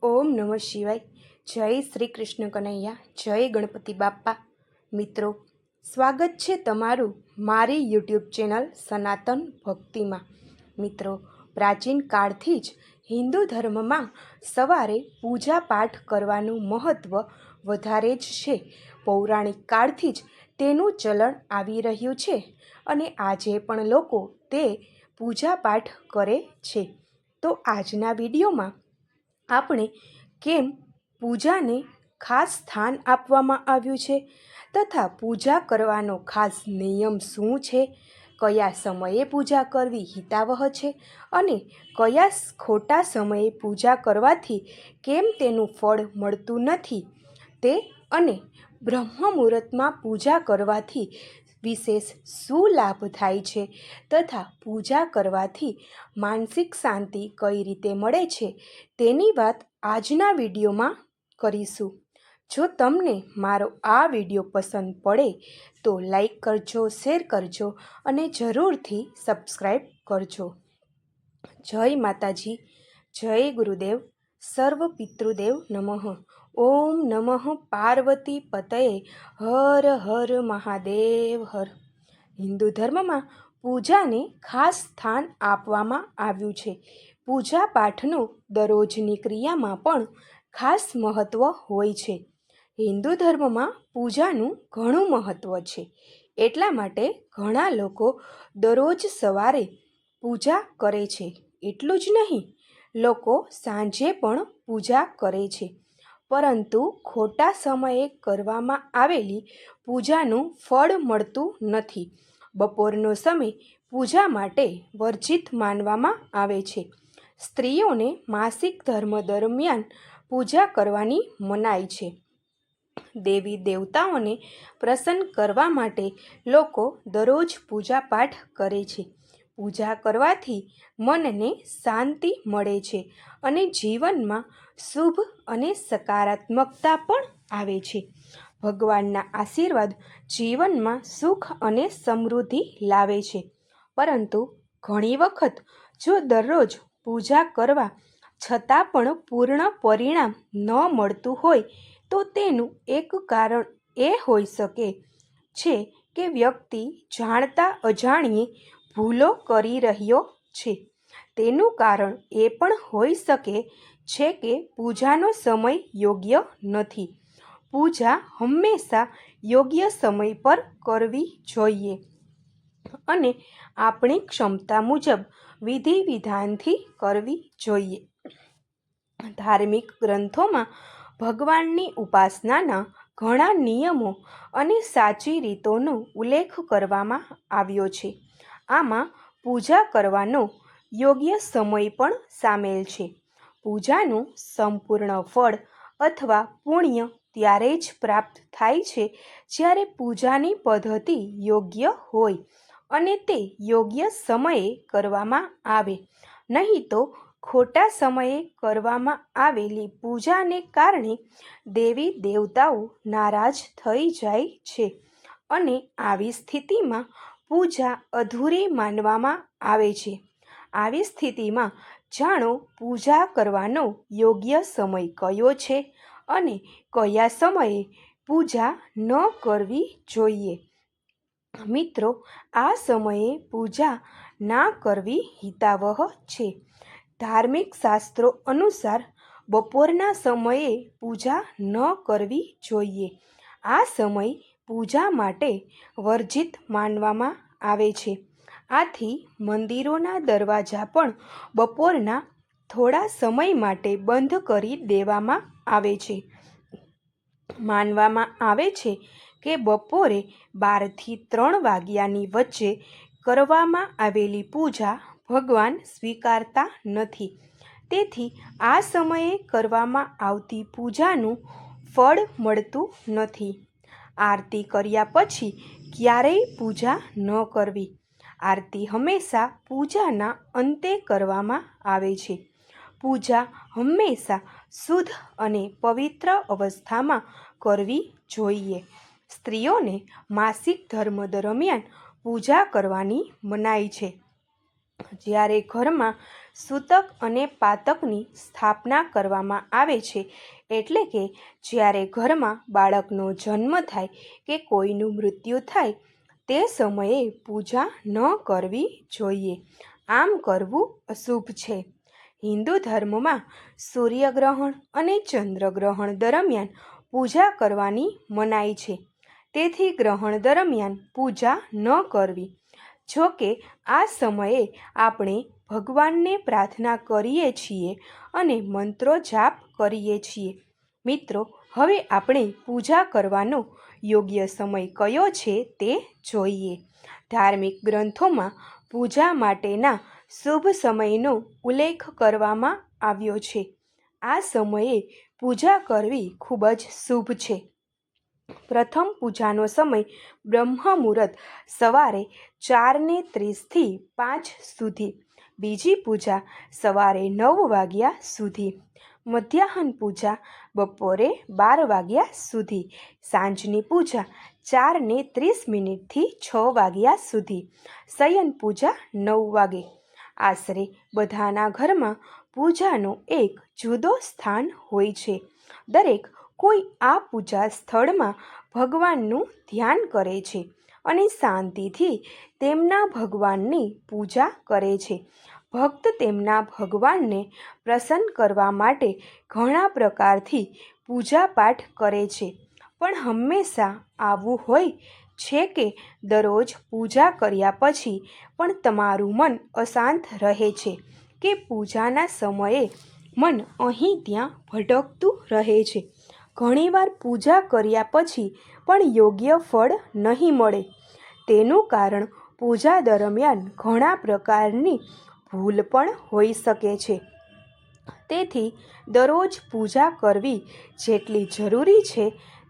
ओम नमः शिवाय। जय श्री कृष्ण कन्हैया। जय गणपति बाप्पा। मित्रों, स्वागत है तमारू मारी यूट्यूब चेनल सनातन भक्ति में। मित्रों, प्राचीन काळथी ज हिंदू धर्म में सवारे पूजा पाठ करवानुं महत्व वधारे ज छे। पौराणिक काळथी ज तेनुं चलन आवी रह्युं छे अने आजे पण लोको ते पूजा पाठ करे छे। तो आजना विडियो में આપણે કેમ પૂજાને ખાસ સ્થાન આપવામાં આવ્યું છે તથા પૂજા કરવાનો ખાસ નિયમ શું છે, કયા સમયે પૂજા કરવી હિતાવહ છે અને કયા ખોટા સમયે પૂજા કરવાથી કેમ તેનું ફળ મળતું નથી તે અને બ્રહ્મ મુહૂર્તમાં પૂજા કરવાથી વિશેષ શું લાભ થાય છે તથા પૂજા કરવાથી માનસિક શાંતિ કઈ રીતે મળે છે તેની વાત આજના વિડીયોમાં કરીશું। જો તમને મારો આ વિડીયો પસંદ પડે તો લાઈક કરજો, શેર કરજો અને જરૂરથી સબસ્ક્રાઈબ કરજો। જય માતાજી, જય ગુરુદેવ, સર્વ પિતૃદેવ નમઃ। ओम नमः पार्वती पतये हर हर महादेव हर। हिंदू धर्म में पूजा ने खास स्थान आपवामां आव्युं छे। पूजा पाठनो दररोजनी क्रिया में पण खास महत्व होय छे। हिंदू धर्म में पूजानुं घणुं महत्व छे, एटला माटे घणा लोको दररोज सवारे पूजा करे छे। एटलुं ज नहीं, लोको सांजे पण पूजा करे छे, परंतु खोटा समये करवामां आवेली पूजानुं फळ मळतुं नथी। बपोरनो समय पूजा माटे वर्जित मानवामां आवे छे। स्त्रीओने मासिक धर्म दरमियान पूजा करवानी मनाई छे। देवी देवताओने प्रसन्न करवा माटे लोको दररोज पूजा पाठ करे छे। पूजा करवाथी मनने शांति मळे छे अने जीवनमां शुभ अने सकारात्मकता पण आवे छे। भगवानना आशीर्वाद जीवनमां सुख अने समृद्धि लावे छे। परंतु घणी वखत जो दररोज पूजा करवा छतां पण पूर्ण परिणाम न मळतुं होय तो तेनुं एक कारण ए होई शके छे के व्यक्ति जाणता अजाणीए भूलो करी रह्यो छे। तेनुं कारण ए पण होई शके छे के पूजानो समय योग्य नथी। पूजा हमेशा योग्य समय पर करवी जोईए अने आपणी क्षमता मुजब विधि विधानथी करवी जोईए। धार्मिक ग्रंथों में भगवाननी उपासनाना घणा नियमों अने साची रीतोनो उल्लेख करवामां आव्यो छे। आमां पूजा करवानो योग्य समय पण सामेल छे। पूजानुं संपूर्ण फळ अथवा पुण्य त्यारे ज प्राप्त थाय छे ज्यारे पूजानी पद्धति योग्य होय अने ते योग्य समये करवामां आवे। नहीं तो खोटा समये करवामां आवेली पूजाने कारणे देवी देवताओ नाराज थई जाय छे अने आवी स्थितिमां पूजा अधूरी मानवामां आवे छे। आवी स्थितिमां जाणो पूजा करवानो योग्य समय कयो छे अने कया समये पूजा न करवी जोईए। मित्रों, आ समये पूजा ना करवी हितावह छे। धार्मिक शास्त्रों अनुसार बपोरना समये पूजा न करवी जोईए। आ समय पूजा माटे वर्जित मानवामां आवे छे। आथी मंदिरोना दरवाजा पण बपोरना थोड़ा समय माटे बंध करी देवामां आवे छे। मानवामां आवे छे के बपोरे 12 થી 3 वाग्यानी वच्चे करवामां आवेली पूजा भगवान स्वीकारता नथी। तेथी आ समये करवामां आवती पूजानुं फळ मळतुं नथी। आरती कर्या पछी क्यारेय पूजा न करवी। आरती हमेशा पूजाना अंते करवामां आवे छे। पूजा हमेशा शुद्ध अने पवित्र अवस्थामां करवी जोईए। स्त्रीओने मासिक धर्म दरमियान पूजा करवानी मनाई छे। ज्यारे घरमां સૂતક અને પાતકની સ્થાપના કરવામાં આવે છે, એટલે કે જ્યારે ઘરમાં બાળકનો જન્મ થાય કે કોઈનું મૃત્યુ થાય તે સમયે પૂજા ન કરવી જોઈએ. આમ કરવું અશુભ છે. હિન્દુ ધર્મમાં સૂર્યગ્રહણ અને ચંદ્રગ્રહણ દરમિયાન પૂજા કરવાની મનાઈ છે. તેથી ગ્રહણ દરમિયાન પૂજા ન કરવી. જો કે આ સમયે આપણે ભગવાનને પ્રાર્થના કરીએ છીએ અને મંત્રો જાપ કરીએ છીએ. મિત્રો, હવે આપણે પૂજા કરવાનો યોગ્ય સમય કયો છે તે જોઈએ. ધાર્મિક ગ્રંથોમાં પૂજા માટેના શુભ સમયનો ઉલ્લેખ કરવામાં આવ્યો છે. આ સમયે પૂજા કરવી ખૂબ જ શુભ છે. પ્રથમ પૂજાનો સમય બ્રહ્મ મુહૂર્ત સવારે 4:30 થી 5 સુધી. બીજી પૂજા સવારે 9 વાગ્યા સુધી. મધ્યાહન પૂજા બપોરે 12 વાગ્યા સુધી. સાંજની પૂજા 4:30 થી 6 વાગ્યા સુધી. શયન પૂજા 9 વાગે. આશરે બધાના ઘરમાં પૂજાનો એક જુદો સ્થાન હોય છે. દરેક કોઈ આ પૂજા સ્થળમાં ભગવાનનું ધ્યાન કરે છે અને શાંતિથી તેમના ભગવાનની પૂજા કરે છે. ભક્ત તેમના ભગવાનને પ્રસન્ન કરવા માટે ઘણા પ્રકારથી પૂજાપાઠ કરે છે. પણ હંમેશા આવું હોય છે કે દરરોજ પૂજા કર્યા પછી પણ તમારું મન અશાંત રહે છે કે પૂજાના સમયે મન અહીં ત્યાં ભટકતું રહે છે. ઘણીવાર પૂજા કર્યા પછી પણ યોગ્ય ફળ નહીં મળે. તેનું કારણ પૂજા દરમિયાન ઘણા પ્રકારની ભૂલ પણ હોઈ શકે છે. તેથી દરરોજ પૂજા કરવી જેટલી જરૂરી છે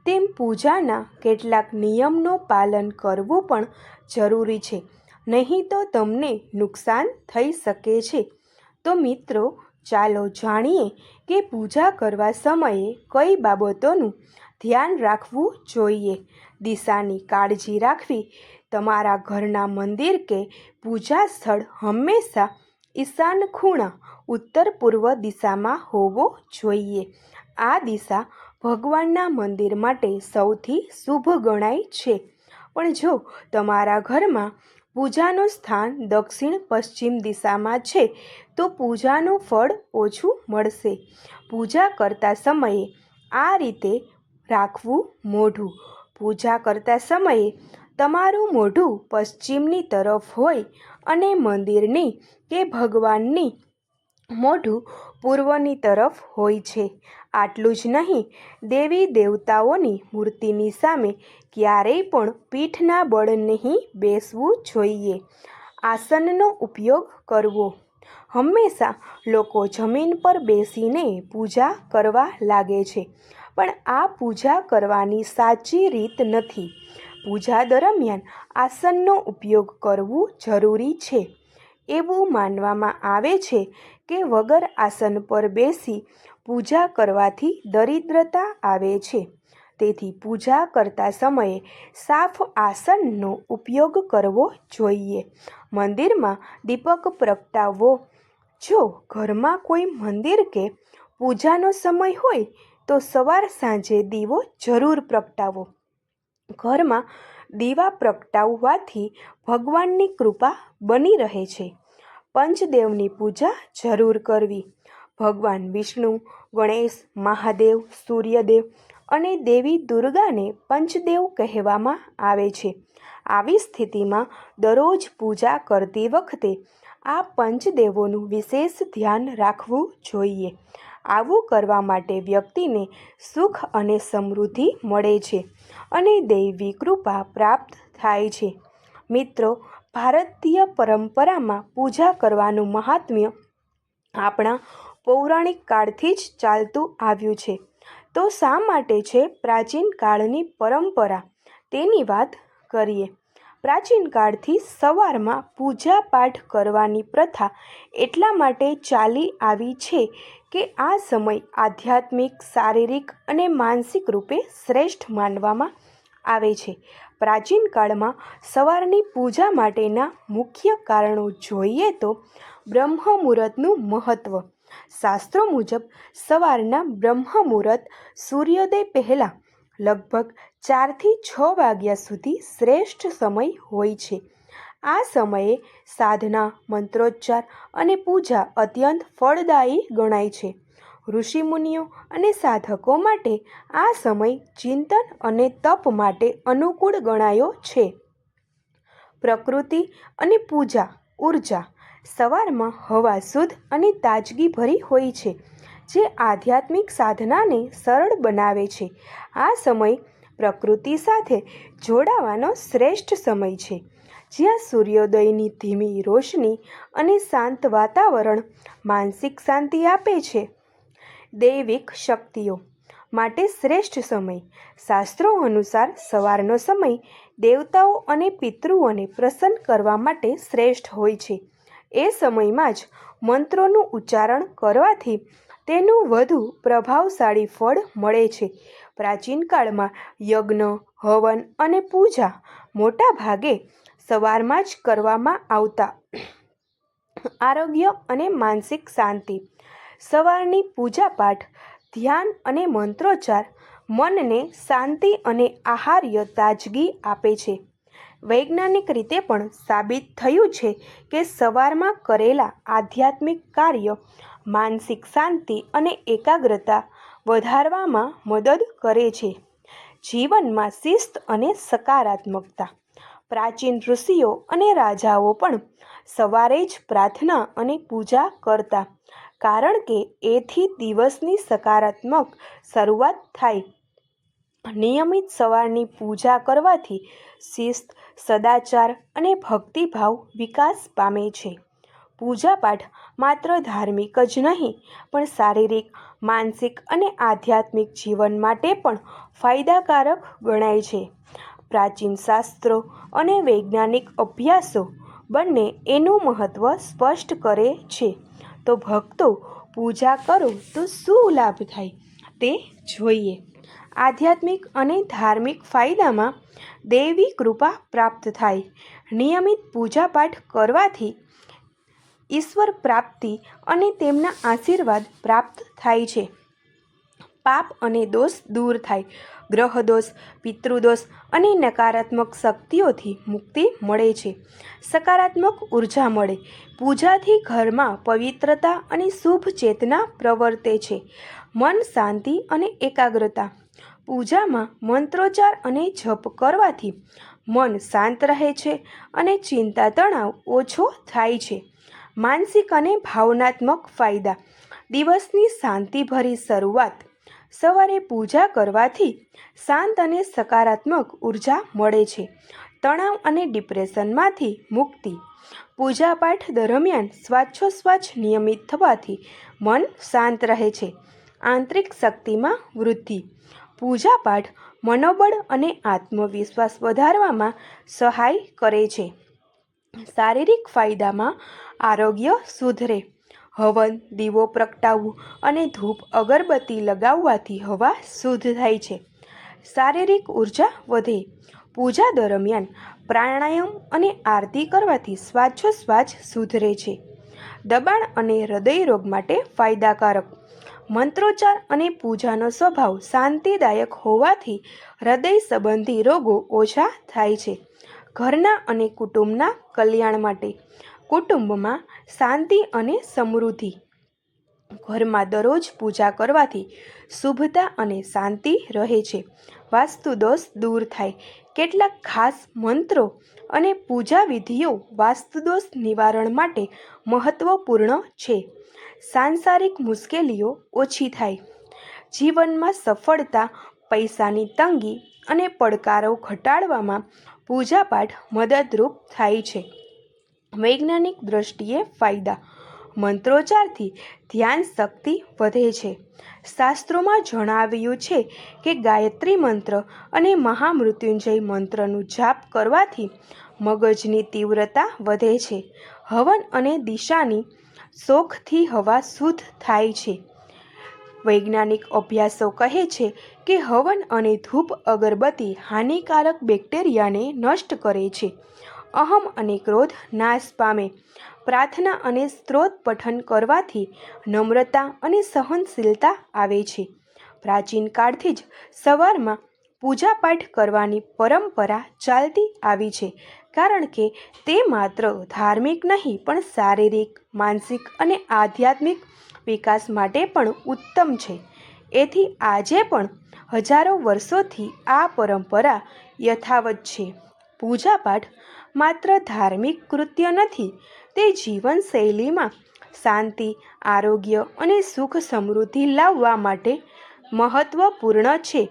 તેમ પૂજાના કેટલાક નિયમનું પાલન કરવું પણ જરૂરી છે. નહીં તો તમને નુકસાન થઈ શકે છે. તો મિત્રો, ચાલો જાણીએ કે પૂજા કરવા સમયે કઈ બાબતોનું ધ્યાન રાખવું જોઈએ. દિશાની કાળજી રાખવી. તમારા ઘરના મંદિર કે પૂજા સ્થળ હંમેશા ઈશાન ખૂણા ઉત્તર પૂર્વ દિશામાં હોવો જોઈએ. આ દિશા ભગવાનના મંદિર માટે સૌથી શુભ ગણાય છે. પણ જો તમારા ઘરમાં પૂજાનું સ્થાન દક્ષિણ પશ્ચિમ દિશામાં છે તો પૂજાનું ફળ ઓછું મળશે. પૂજા કરતા સમયે આ રીતે રાખવું. મોઢું. પૂજા કરતા સમયે તમારું મોઢું પશ્ચિમની તરફ હોય અને મંદિરની કે ભગવાનની મોઢું પૂર્વની તરફ હોય છે. આટલું જ નહીં, દેવી દેવતાઓની મૂર્તિની સામે ક્યારેય પણ પીઠના બળ નહીં બેસવું જોઈએ. આસનનો ઉપયોગ કરવો. હંમેશા લોકો જમીન પર બેસીને પૂજા કરવા લાગે છે, પણ આ પૂજા કરવાની સાચી રીત નથી. પૂજા દરમિયાન આસનનો ઉપયોગ કરવું જરૂરી છે. એવું માનવામાં આવે છે કે વગર આસન પર બેસી પૂજા કરવાથી દરિદ્રતા આવે છે. તેથી પૂજા કરતા સમયે સાફ આસનનો ઉપયોગ કરવો જોઈએ. મંદિરમાં દીપક પ્રગટાવવો. જો ઘરમાં કોઈ મંદિર કે પૂજાનો સમય હોય તો સવાર સાંજે દીવો જરૂર પ્રગટાવો. ઘરમાં દીવા પ્રગટાવવાથી ભગવાનની કૃપા બની રહે છે. પંચદેવની પૂજા જરૂર કરવી. ભગવાન વિષ્ણુ, ગણેશ, મહાદેવ, સૂર્યદેવ અને દેવી દુર્ગાને પંચદેવ કહેવામાં આવે છે. આવી સ્થિતિમાં દરરોજ પૂજા કરતી વખતે આ પંચદેવોનું વિશેષ ધ્યાન રાખવું જોઈએ. આવું કરવા માટે વ્યક્તિને સુખ અને સમૃદ્ધિ મળે છે અને દૈવી કૃપા પ્રાપ્ત થાય છે. મિત્રો, ભારતીય પરંપરામાં પૂજા કરવાનું મહાત્મ્ય આપણા પૌરાણિક કાળથી જ ચાલતું આવ્યું છે. તો શા માટે છે પ્રાચીન કાળની પરંપરા? તેની વાત કરીએ. પ્રાચીન કાળથી સવારમાં પૂજા પાઠ કરવાની પ્રથા એટલા માટે ચાલી આવી છે કે આ સમય આધ્યાત્મિક, શારીરિક અને માનસિક રૂપે શ્રેષ્ઠ માનવામાં આવે છે. પ્રાચીન કાળમાં સવારની પૂજા માટેના મુખ્ય કારણો જોઈએ તો બ્રહ્મ મુહૂર્તનું મહત્ત્વ. શાસ્ત્રો મુજબ સવારના બ્રહ્મ મુહૂર્ત સૂર્યોદય પહેલાં લગભગ 4 થી 6 વાગ્યા સુધી શ્રેષ્ઠ સમય હોય છે. આ સમયે સાધના, મંત્રોચ્ચાર અને પૂજા અત્યંત ફળદાયી ગણાય છે. ઋષિમુનિઓ અને સાધકો માટે આ સમય ચિંતન અને તપ માટે અનુકૂળ ગણાયો છે. પ્રકૃતિ અને પૂજા ઉર્જા. સવારમાં હવા શુદ્ધ અને તાજગીભરી હોય છે, જે આધ્યાત્મિક સાધનાને સરળ બનાવે છે. આ સમય પ્રકૃતિ સાથે જોડાવાનો શ્રેષ્ઠ સમય છે, જ્યાં સૂર્યોદયની ધીમી રોશની અને શાંત વાતાવરણ માનસિક શાંતિ આપે છે. દૈવિક શક્તિઓ માટે શ્રેષ્ઠ સમય. શાસ્ત્રો અનુસાર સવારનો સમય દેવતાઓ અને પિતૃઓને પ્રસન્ન કરવા માટે શ્રેષ્ઠ હોય છે. એ સમયમાં જ મંત્રોનું ઉચ્ચારણ કરવાથી તેનું વધુ પ્રભાવશાળી ફળ મળે છે. પ્રાચીન કાળમાં યજ્ઞ, હવન અને પૂજા મોટા ભાગે સવારમાં જ કરવામાં આવતા. આરોગ્ય અને માનસિક શાંતિ. સવારની પૂજાપાઠ, ધ્યાન અને મંત્રોચ્ચાર મનને શાંતિ અને આહાર્ય તાજગી આપે છે. વૈજ્ઞાનિક રીતે પણ સાબિત થયું છે કે સવારમાં કરેલા આધ્યાત્મિક કાર્ય માનસિક શાંતિ અને એકાગ્રતા વધારવામાં મદદ કરે છે. જીવનમાં શિસ્ત અને સકારાત્મકતા. પ્રાચીન ઋષિઓ અને રાજાઓ પણ સવારે જ પ્રાર્થના અને પૂજા કરતા, કારણ કે એથી દિવસની સકારાત્મક શરૂઆત થાય. નિયમિત સવારની પૂજા કરવાથી શિસ્ત, સદાચાર અને ભક્તિભાવ વિકાસ પામે છે. પૂજાપાઠ માત્ર ધાર્મિક જ નહીં, પણ શારીરિક, માનસિક અને આધ્યાત્મિક જીવન માટે પણ ફાયદાકારક ગણાય છે. પ્રાચીન શાસ્ત્રો અને વૈજ્ઞાનિક અભ્યાસો બંને એનું મહત્ત્વ સ્પષ્ટ કરે છે. તો ભક્તો, પૂજા કરો તો શું લાભ થાય તે જોઈએ. આધ્યાત્મિક અને ધાર્મિક ફાયદામાં દૈવી કૃપા પ્રાપ્ત થાય. નિયમિત પૂજાપાઠ કરવાથી ઈશ્વર પ્રાપ્તિ અને તેમના આશીર્વાદ પ્રાપ્ત થાય છે. પાપ અને દોષ દૂર થાય. ગ્રહ દોષ, પિતૃદોષ અને નકારાત્મક શક્તિઓથી મુક્તિ મળે છે. સકારાત્મક ઉર્જા મળે. પૂજાથી ઘરમાં પવિત્રતા અને શુભ ચેતના પ્રવર્તે છે. મન શાંતિ અને એકાગ્રતા. પૂજામાં મંત્રોચ્ચાર અને જપ કરવાથી મન શાંત રહે છે અને ચિંતા તણાવ ઓછો થાય છે. માનસિક અને ભાવનાત્મક ફાયદા. દિવસની શાંતિભરી શરૂઆત. સવારે પૂજા કરવાથી શાંત અને સકારાત્મક ઉર્જા મળે છે. તણાવ અને ડિપ્રેશનમાંથી મુક્તિ. પૂજાપાઠ દરમિયાન શ્વાસોચ્છ્વાસ નિયમિત થવાથી મન શાંત રહે છે. આંતરિક શક્તિમાં વૃદ્ધિ. પૂજાપાઠ મનોબળ અને આત્મવિશ્વાસ વધારવામાં સહાય કરે છે. શારીરિક ફાયદામાં આરોગ્ય સુધરે. હવન, દીવો પ્રગટાવવું અને ધૂપ અગરબત્તી લગાવવાથી હવા શુદ્ધ થાય છે. શારીરિક ઉર્જા વધે. પૂજા દરમિયાન પ્રાણાયામ અને આરતી કરવાથી શ્વાસોચ્છ્વાસ સુધરે છે. દબાણ અને હૃદય રોગ માટે ફાયદાકારક. મંત્રોચ્ચાર અને પૂજાનો સ્વભાવ શાંતિદાયક હોવાથી હૃદય સંબંધી રોગો ઓછા થાય છે. ઘરના અને કુટુંબના કલ્યાણ માટે. કુટુંબમાં શાંતિ અને સમૃદ્ધિ. ઘરમાં દરરોજ પૂજા કરવાથી શુભતા અને શાંતિ રહે છે. વાસ્તુ દોષ દૂર થાય. કેટલાક ખાસ મંત્રો અને પૂજા વિધિઓ વાસ્તુદોષ નિવારણ માટે મહત્વપૂર્ણ છે. સાંસારિક મુશ્કેલીઓ ઓછી થાય. જીવનમાં સફળતા, પૈસાની તંગી અને પડકારો ઘટાડવામાં પૂજાપાઠ મદદરૂપ થાય છે. વૈજ્ઞાનિક દ્રષ્ટિએ ફાયદા. મંત્રોચ્ચારથી ધ્યાન શક્તિ વધે છે. શાસ્ત્રોમાં જણાવ્યું છે કે ગાયત્રી મંત્ર અને મહામૃત્યુંજય મંત્રનું જાપ કરવાથી મગજની તીવ્રતા વધે છે. હવન અને દિશાની શોખથી હવા શુદ્ધ થાય છે. વૈજ્ઞાનિક અભ્યાસો કહે છે કે હવન અને ધૂપ અગરબત્તી હાનિકારક બેક્ટેરિયાને નષ્ટ કરે છે. અહમ અને ક્રોધ નાશ પામે. પ્રાર્થના અને સ્ત્રોત પઠન કરવાથી નમ્રતા અને સહનશીલતા આવે છે. પ્રાચીન કાળથી જ સવારમાં પૂજાપાઠ કરવાની પરંપરા ચાલતી આવી છે, કારણ કે તે માત્ર ધાર્મિક નહીં પણ શારીરિક, માનસિક અને આધ્યાત્મિક વિકાસ માટે પણ ઉત્તમ છે. એથી આજે પણ હજારો વર્ષોથી આ પરંપરા યથાવત છે. પૂજાપાઠ માત્ર ધાર્મિક કૃત્ય નથી, તે જીવનશૈલીમાં શાંતિ, આરોગ્ય અને સુખ સમૃદ્ધિ લાવવા માટે મહત્વપૂર્ણ છે.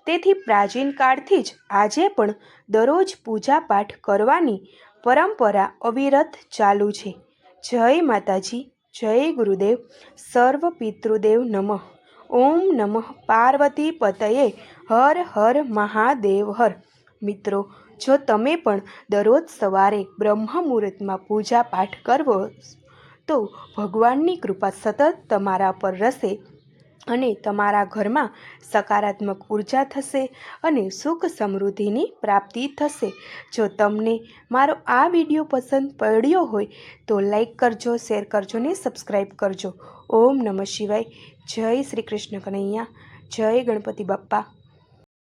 તેથી પ્રાચીન કાળથી જ આજે પણ દરરોજ પૂજાપાઠ કરવાની પરંપરા અવિરત ચાલુ છે. જય માતાજી, જય ગુરુદેવ, સર્વ પિતૃદેવ નમઃ. ઓમ નમઃ પાર્વતી પતયે, હર હર મહાદેવ હર. મિત્રો, જો તમે પણ દરરોજ સવારે બ્રહ્મ મુહૂર્તમાં પૂજાપાઠ કરવો તો ભગવાનની કૃપા સતત તમારા પર રહેશે અને તમારા ઘરમાં સકારાત્મક ઉર્જા થશે અને સુખ સમૃદ્ધિની પ્રાપ્તિ થશે. જો તમને મારો આ વિડીયો પસંદ પડ્યો હોય તો લાઈક કરજો, શેર કરજો ને સબસ્ક્રાઈબ કરજો. ઓમ નમઃ શિવાય. જય શ્રી કૃષ્ણ કનૈયા, જય ગણપતિ બાપ્પા.